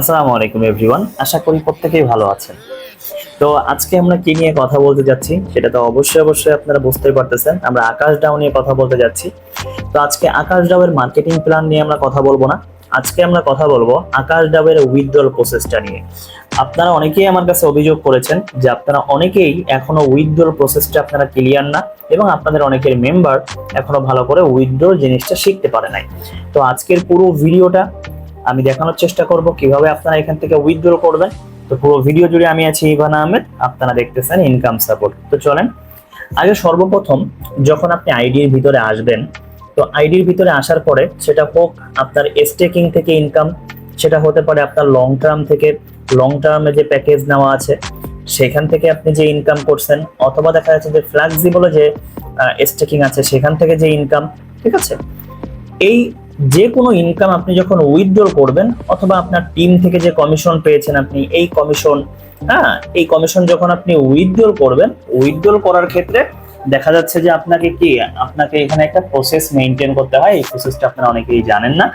আসসালামু আলাইকুম এভরিওয়ান, আশা করি প্রত্যেকেই ভালো আছেন। তো আজকে আমরা কি নিয়ে কথা বলতে যাচ্ছি সেটা তো অবশ্যই আপনারা বুঝতেই পারতেছেন। আমরা আকাশ ডাও নিয়ে কথা বলতে যাচ্ছি। তো আজকে আকাশ ডাও এর মার্কেটিং প্ল্যান নিয়ে আমরা কথা বলবো না, আজকে আমরা কথা বলবো আকাশ ডাও এর উইথড্রল প্রসেসটা নিয়ে। আপনারা অনেকেই আমার কাছে অভিযোগ করেছেন যে আপনারা অনেকেই এখনো উইথড্রল প্রসেসটা আপনারা ক্লিয়ার না, এবং আপনাদের অনেকের মেম্বার এখনো ভালো করে উইথড্রল জিনিসটা শিখতে পারে নাই। তো আজকের পুরো ভিডিওটা আমি দেখানোর চেষ্টা করব কিভাবে আপনারা এখান থেকে উইথড্র করবেন। তো পুরো ভিডিও জুড়ে আমি আছি ইভান আহমেদ, আপনারা দেখতেছেন ইনকাম সাপোর্ট। তো চলেন, আগে সর্বপ্রথম যখন আপনি আইডির ভিতরে আসবেন, তো আইডির ভিতরে আসার পরে সেটা হোক আপনার স্টেকিং থেকে ইনকাম, সেটা হতে পারে আপনার লং টার্ম থেকে, লং টার্মে যে প্যাকেজ নেওয়া আছে সেখান থেকে আপনি যে ইনকাম করছেন, অথবা দেখা যাচ্ছে যে ফ্লেক্সিবল যে স্টেকিং আছে সেখান থেকে যে ইনকাম। ঠিক আছে, এই যে কোনো ইনকাম আপনি যখন উইথড্র করবেন, অথবা আপনার টিম থেকে যে কমিশন পেয়েছেন আপনি এই কমিশন, এই কমিশন যখন আপনি উইথড্র করবেন, উইথড্র করার ক্ষেত্রে দেখা যাচ্ছে যে আপনাকে এখানে একটা প্রসেস মেইনটেইন করতে হয়। এই প্রসেসটা আপনারা অনেকেই জানেন না।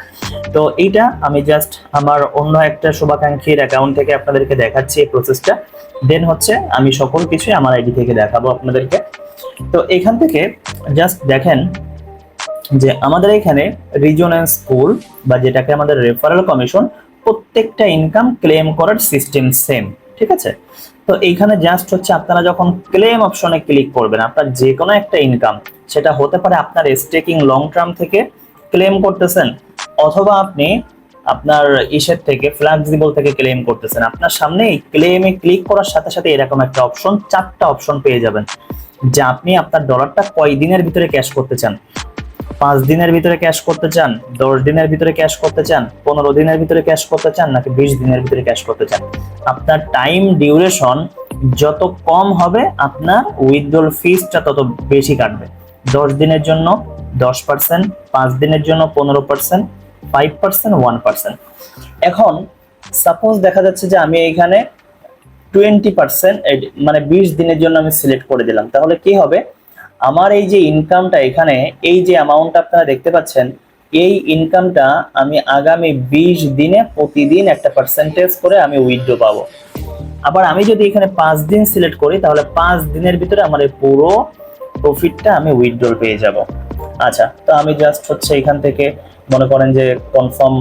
তো এইটা আমি জাস্ট আমার অন্য একটা শুভাকাঙ্ক্ষীর অ্যাকাউন্ট থেকে আপনাদেরকে দেখাচ্ছি এই প্রসেসটা, দেন হচ্ছে আমি সকল কিছুই আমার আইডি থেকে দেখাবো আপনাদেরকে। তো এখান থেকে জাস্ট দেখেন যে আমাদের এখানে রিজনেন্স পুল বা যেটাকে আমাদের রেফারেল কমিশন, প্রত্যেকটা ইনকাম ক্লেম করার সিস্টেম সেম। ঠিক আছে, তো এইখানে জাস্ট হচ্ছে আপনারা যখন ক্লেম অপশনে ক্লিক করবেন, আপনার যে কোনো একটা ইনকাম, সেটা হতে পারে আপনার স্টেকিং লং টার্ম থেকে ক্লেম করতেছেন, অথবা আপনি আপনার ইসের থেকে ফ্লেক্সিবল থেকে ক্লেম করতেছেন। আপনার সামনে এই ক্লেমে ক্লিক করার সাথে সাথে এরকম একটা অপশন, চারটা অপশন পেয়ে যাবেন যে আপনি আপনার ডলারটা কয় দিনের ভিতরে ক্যাশ করতে চান। 5 দিনের ভিতরে ক্যাশ করতে চান, 10 দিনের ভিতরে ক্যাশ করতে চান, 15 দিনের ভিতরে ক্যাশ করতে চান, নাকি 20 দিনের ভিতরে ক্যাশ করতে চান। আপনার টাইম ডিউরেশন যত কম হবে আপনার উইথড্রল ফিসটা তত বেশি কাটবে। 10 দিনের জন্য 10%, 5 দিনের জন্য 15%, 5%, 1%। এখন সাপোজ দেখা যাচ্ছে যে আমি এখানে 20%, মানে 20 দিনের জন্য আমি সিলেক্ট করে দিলাম, তাহলে কি হবে, আমার এই যে ইনকামটা এখানে, এই যে অ্যামাউন্টটা আপনারা দেখতে পাচ্ছেন, এই ইনকামটা আমি আগামী 20 দিনে প্রতিদিন একটা পার্সেন্টেজ করে আমি উইথড্র পাবো। আবার আমি যদি এখানে 5 দিন সিলেক্ট করি, তাহলে 5 দিনের ভিতরে আমার এই পুরো প্রফিটটা আমি উইথড্র পেয়ে যাব। আচ্ছা, তো আমি জাস্ট হচ্ছে এখান থেকে মনে করেন যে কনফার্ম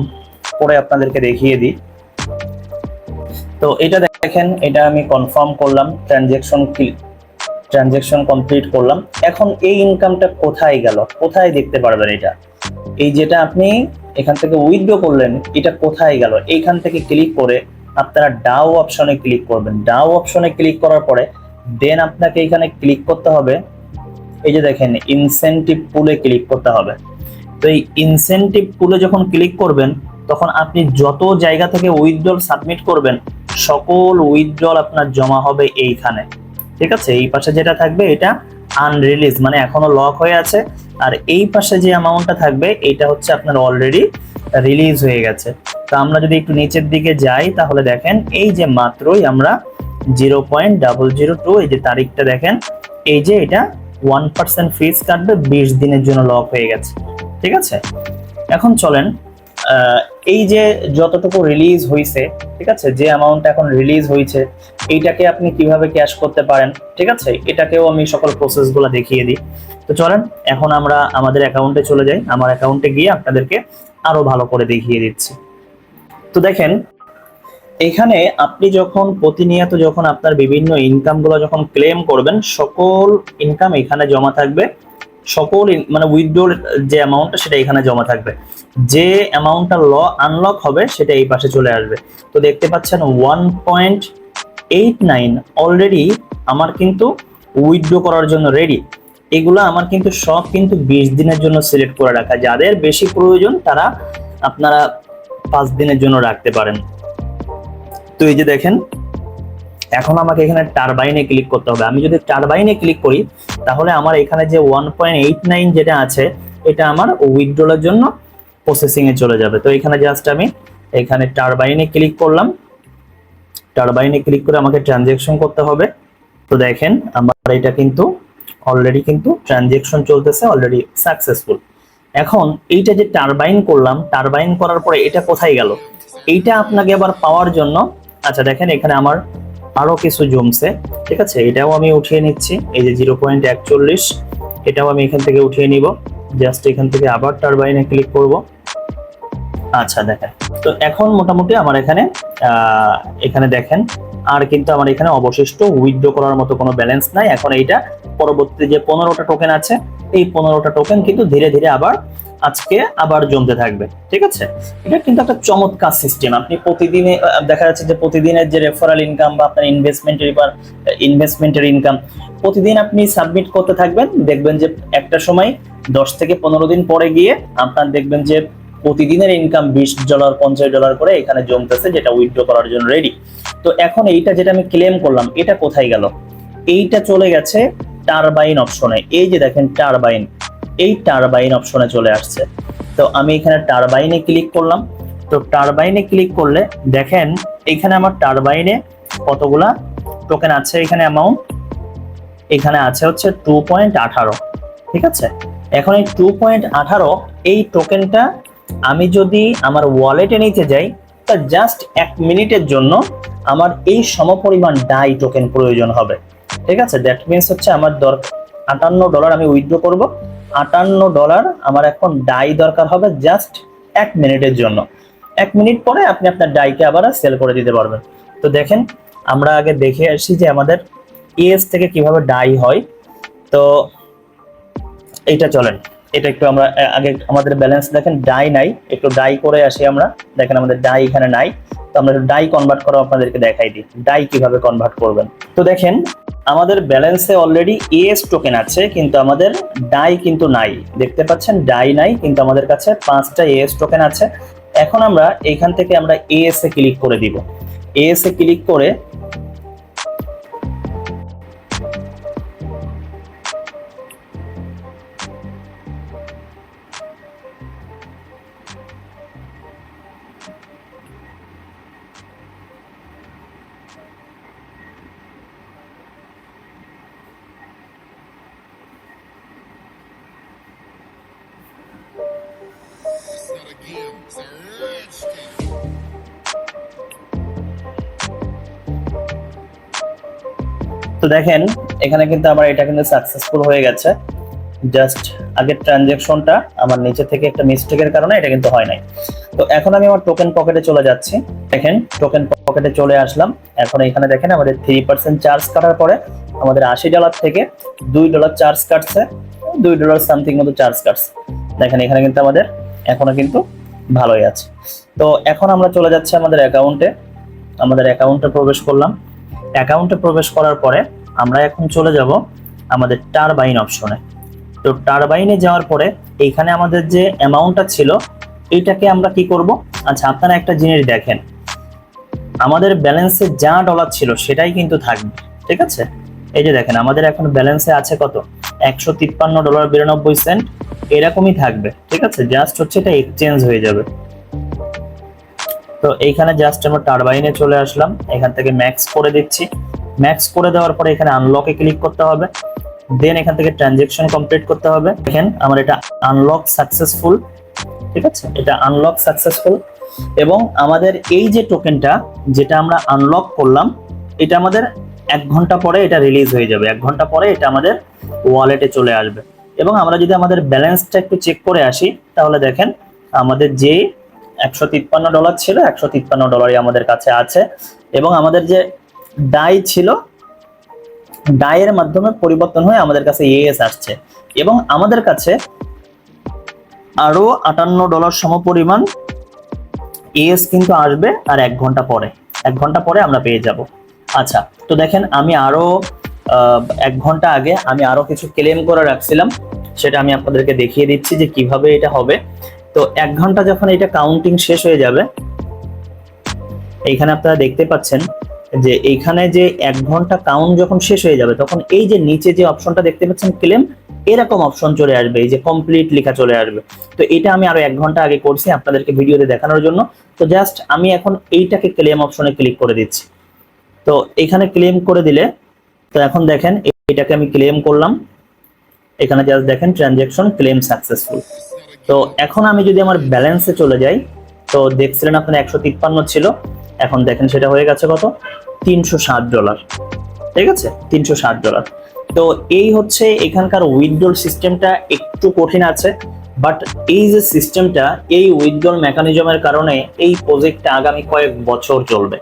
করে আপনাদেরকে দেখিয়ে দিই। তো এটা দেখেন, এটা আমি কনফার্ম করলাম, ট্রানজেকশন কমপ্লিট করলাম। এখন এই ইনকামটা কোথায় গেল, কোথায় দেখতে পারবেন এটা, এই যেটা আপনি এখান থেকে উইথড্র করলেন এটা কোথায় গেল। এইখান থেকে ক্লিক করে আপনারা ডাও অপশনে ক্লিক করবেন। ডাও অপশনে ক্লিক করার পরে দেন আপনাকে এখানে ক্লিক করতে হবে, এই যে দেখেন ইনসেনটিভ পুলে ক্লিক করতে হবে। তো এই ইনসেনটিভ পুলে যখন ক্লিক করবেন, তখন আপনি যত জায়গা থেকে উইথড্রল সাবমিট করবেন, সকল উইথড্রল আপনার জমা হবে এইখানে। ঠিক আছে, এই পাশে যেটা থাকবে এটা আনরিলিজ, মানে এখনো লক হয়ে আছে, আর এই পাশে যে অ্যামাউন্টটা থাকবে এটা হচ্ছে আপনার অলরেডি রিলিজ হয়ে গেছে। তো আমরা যদি একটু নিচের দিকে যাই, তাহলে দেখেন এই যে মাত্রই আমরা 0.002, এই যে তারিখটা দেখেন, এই যে এটা 1% ফিস কাটবে, 20 দিনের জন্য লক হয়ে গেছে। ঠিক আছে, এখন চলেন এই যে যতটুকু রিলিজ হয়েছে, ঠিক আছে, যে অ্যামাউন্টটা এখন রিলিজ হয়েছে, এইটাকে আপনি কিভাবে ক্যাশ করতে পারেন, ঠিক আছে, এটাকেও আমি সকল প্রসেসগুলো দেখিয়ে দিই। তো চলেন এখন আমরা আমাদের অ্যাকাউন্টে চলে যাই, আমার অ্যাকাউন্টে গিয়ে আপনাদেরকে আরো ভালো করে দেখিয়ে দিচ্ছি। তো দেখেন এখানে আপনি যখন প্রতিনিয়ত যখন আপনার বিভিন্ন ইনকামগুলো যখন ক্লেম করবেন, সকল ইনকাম এখানে জমা থাকবে, সকল মানে উইথড্রল যে অ্যামাউন্টটা সেটা এখানে জমা থাকবে, যে অ্যামাউন্টটা আনলক হবে সেটা এই পাশে চলে আসবে। তো দেখতে পাচ্ছেন 1.89 অলরেডি আমার কিন্তু উইথড্র করার জন্য রেডি। এগুলো আমার কিন্তু সব কিন্তু 20 দিনের জন্য সিলেক্ট করে রাখা, যাদের বেশি প্রয়োজন তারা আপনারা 5 দিনের জন্য রাখতে পারেন। তো এই যে দেখেন এখন আমাকে এখানে টারবাইনে ক্লিক করতে হবে। আমি যদি টারবাইনে ক্লিক করি, তাহলে আমার এখানে যে 1.89 যেটা আছে এটা আমার উইথড্রলের জন্য প্রসেসিং এ চলে যাবে। তো এখানে জাস্ট আমি এখানে টারবাইনে ক্লিক করলাম, টারবাইনে ক্লিক করে আমাকে ট্রানজেকশন করতে হবে। তো দেখেন আমার এটা কিন্তু অলরেডি কিন্তু ট্রানজেকশন চলতেছে, অলরেডি সাকসেসফুল। এখন এইটা যে টারবাইন করলাম, টারবাইন করার পরে এটা কোথায় গেল, এইটা আপনাকে আবার পাওয়ার জন্য, আচ্ছা দেখেন এখানে আমার আরো কিছু জমছে, ঠিক আছে, এটাও আমি উঠিয়ে নিচ্ছি। এই যে 0.41, এটাও আমি এখান থেকে উঠিয়ে নিব। জাস্ট এখান থেকে আবার টারবাইনে ক্লিক করব। আচ্ছা দেখেন, তো এখন মোটামুটি আমার এখানে এখানে দেখেন আর কিন্তু আমার এখানে অবশিষ্ট উইথড্র করার মতো কোনো ব্যালেন্স নাই। এখন এইটা পরবর্তী যে 15টা টোকেন আছে, এই 15টা টোকেন কিন্তু ধীরে ধীরে আবার আজকে আবার জমতে থাকবে, ঠিক আছে। এটা কিন্তু একটা চমৎকার সিস্টেম। আপনি প্রতিদিনে দেখা যাচ্ছে যে প্রতিদিনের যে রেফারেল ইনকাম বা আপনার ইনভেস্টমেন্টের ইনকাম প্রতিদিন আপনি সাবমিট করতে থাকবেন, দেখবেন যে একটা সময় 10 থেকে 15 দিন পরে গিয়ে আপনার দেখবেন যে প্রতিদিনের ইনকাম $20 $50 করে এখানে জমতেছে, যেটা উইথড্র করার জন্য রেডি। তো এখন এইটা যেটা আমি ক্লেম করলাম, এটা কোথায় গেল? এইটা চলে গেছে টারবাইন অপশনে। এই যে দেখেন টারবাইন, এই টারবাইন অপশনে চলে আসছে। তো আমি এখানে টারবাইনে ক্লিক করলাম। তো টারবাইনে ক্লিক করলে দেখেন এখানে আমার টারবাইনে কতগুলা টোকেন আছে, এখানে অ্যামাউন্ট এখানে আছে হচ্ছে 2.18, ঠিক আছে। এখন এই 2.18 এই টোকেনটা আমি যদি আমার ওয়ালেটে নিতে যাই, তা জাস্ট 1 মিনিটের জন্য আমার এই সমপরিমাণ ডাই টোকেন প্রয়োজন হবে, ঠিক আছে। দ্যাট মিনস হচ্ছে আমার দরকার $58 আমি উইথড্র করব। $58 আমার এখন ডাই দরকার হবে জাস্ট 1 মিনিটের জন্য। 1 মিনিট পরে আপনি আপনার ডাইকে আবার সেল করে দিতে পারবেন। তো দেখেন আমরা আগে দেখে আসি যে আমাদের ES থেকে কিভাবে ডাই হয়। তো এইটা চলেন, এটা একটু আমরা আগে আমাদের ব্যালেন্স দেখেন ডাই নাই, একটু ডাই করে আসি আমরা। দেখেন আমাদের ডাই এখানে নাই, তো আমরা ডাই কনভার্ট করা আপনাদেরকে দেখাই দিই ডাই কিভাবে কনভার্ট করবেন। তো দেখেন আমাদের ব্যালেন্সে অলরেডি ES টোকেন আছে, কিন্তু আমাদের ডাই কিন্তু নাই। দেখতে পাচ্ছেন ডাই নাই, কিন্তু আমাদের কাছে 5টা ES টোকেন আছে। এখন আমরা এইখান থেকে আমরা ES এ ক্লিক করে দিব। ES এ ক্লিক করে তো দেখেন এখানে কিন্তু আমার এটা কিন্তু সাকসেসফুল হয়ে গেছে। জাস্ট আগের ট্রানজাকশনটা আমার নিচে থেকে একটা মিস্টেকের কারণে এটা কিন্তু হয় নাই। তো এখন আমি আমার টোকেন পকেটে চলে যাচ্ছি। দেখেন টোকেন পকেটে চলে আসলাম। এখন এখানে দেখেন আমাদের 3% চার্জ কাটার পরে আমাদের $80 থেকে $2 চার্জ কাটছে, $2 সামথিং মতো চার্জ কাটছে। দেখেন এখানে কিন্তু আমাদের এখনো কিন্তু ভালোই আছে। তো এখন আমরা চলে যাচ্ছি আমাদের অ্যাকাউন্টে। আমাদের অ্যাকাউন্টে প্রবেশ করলাম। অ্যাকাউন্টে প্রবেশ করার পরে আমরা এখন চলে যাব আমাদের টারবাইন অপশনে। তো টারবাইনে যাওয়ার পরে এইখানে আমাদের যে অ্যামাউন্টটা ছিল এইটাকে আমরা কি করব? আচ্ছা আপনারা একটা জিনিস দেখেন, আমাদের ব্যালেন্সে যা ডলার ছিল সেটাই কিন্তু থাকবে, ঠিক আছে। এই যে দেখেন আমাদের এখন ব্যালেন্সে আছে কত, $153.92, এরকমই থাকবে, ঠিক আছে। জাস্ট হচ্ছে এটা এক্সচেঞ্জ হয়ে যাবে। তো এইখানে জাস্ট আমরা টারবাইনে চলে আসলাম, এখান থেকে ম্যাক্স করে দিচ্ছি। ম্যাক্স করে দেওয়ার পরে এখানে আনলকে ক্লিক করতে হবে, দেন এখান থেকে ট্রানজাকশন কমপ্লিট করতে হবে। দেখেন আমার এটা আনলক সাকসেসফুল, ঠিক আছে, এটা আনলক সাকসেসফুল। এবং আমাদের এই যে টোকেনটা যেটা আমরা আনলক করলাম, এটা আমাদের 1 ঘন্টা পরে এটা রিলিজ হয়ে যাবে। 1 ঘন্টা পরে এটা আমাদের ওয়ালেটে চলে আসবে। এবং আমরা যদি আমাদের ব্যালেন্সটা একটু চেক করে আসি, তাহলে দেখেন আমাদের যে $153 ছিল, $153 আমাদের কাছে আছে। এবং আমাদের যে ডাই ছিল, ডাইয়ের মাধ্যমে পরিবর্তন হয়ে আমাদের কাছে ES আসছে। এবং আমাদের কাছে আরো $58 সমপরিমাণ ES কিন্তু আসবে আর 1 ঘন্টা পরে। 1 ঘন্টা পরে আমরা পেয়ে যাব। আচ্ছা তো দেখেন আমি আরো 1 ঘন্টা আগে আমি আরো কিছু ক্লেম করে রাখছিলাম, সেটা আমি আপনাদেরকে দেখিয়ে দিচ্ছি যে কিভাবে এটা হবে। তো 1 ঘন্টা যখন এটা কাউন্টিং শেষ হয়ে যাবে, এইখানে আপনারা দেখতে পাচ্ছেন যে এইখানে যে 1 ঘন্টা কাউন্ট যখন শেষ হয়ে যাবে, তখন এই যে নিচে যে অপশনটা দেখতে পাচ্ছেন ক্লেম, এরকম অপশন চলে আসবে, এই যে কমপ্লিট লেখা চলে আসবে। তো এটা আমি আরো 1 ঘন্টা আগে করছি আপনাদেরকে ভিডিওতে দেখানোর জন্য। তো জাস্ট আমি এখন এইটাকে ক্লেম অপশনে ক্লিক করে দিচ্ছি। তো এখানে ক্লেম করে দিলে, তো এখন দেখেন এটাকে আমি ক্লেম করলাম। এখানে জাস্ট দেখেন ট্রানজাকশন ক্লেম সাকসেসফুল। তো এখন আমি যদি আমার ব্যালেন্সে চলে যাই, তো দেখছিলেন আপনার 153 ছিল, এখন দেখেন সেটা হয়ে গেছে কত, $360। ঠিক আছে, $360। তো এই হচ্ছে এখানকার উইথড্রল সিস্টেমটা, একটু কঠিন আছে, বাট এই যে সিস্টেমটা, এই উইথড্রল মেকানিজমের কারণে এই প্রজেক্টটা আগামী কয়েক বছর চলবে।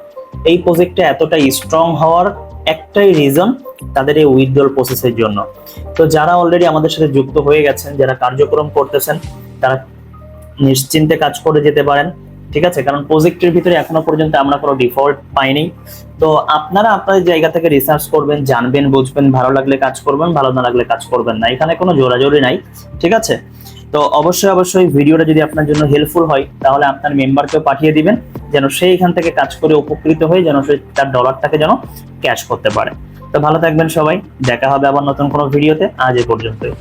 এই প্রজেক্টটা এতটা স্ট্রং হওয়ার একটাই রিজন তাদের এই উইথড্রল প্রসেসের জন্য। তো যারা অলরেডি আমাদের সাথে যুক্ত হয়ে গেছেন, যারা কার্যক্রম করতেছেন, তারা নিশ্চিন্তে কাজ করে যেতে পারেন। ঠিক আছে, কারণ প্রজেক্টের ভিতরে এখনো পর্যন্ত আমরা কোনো ডিফল্ট পাইনি। তো আপনারা আপনাদের জায়গা থেকে রিসার্চ করবেন, জানবেন, বুঝবেন, ভালো লাগলে কাজ করবেন, ভালো না লাগলে কাজ করবেন না, এখানে কোনো জোরাজোরি নাই। ঠিক আছে, তো অবশ্যই ভিডিওটা যদি আপনার জন্য হেল্পফুল হয় তাহলে আপনার মেম্বারকেও পাঠিয়ে দিবেন, যেন সে এখান থেকে কাজ করে উপকৃত হয়ে যেন সে তার ডলারটাকে যেন ক্যাশ করতে পারে। তো ভালো থাকবেন সবাই, দেখা হবে আবার নতুন কোনো ভিডিওতে, আজ এ পর্যন্তই।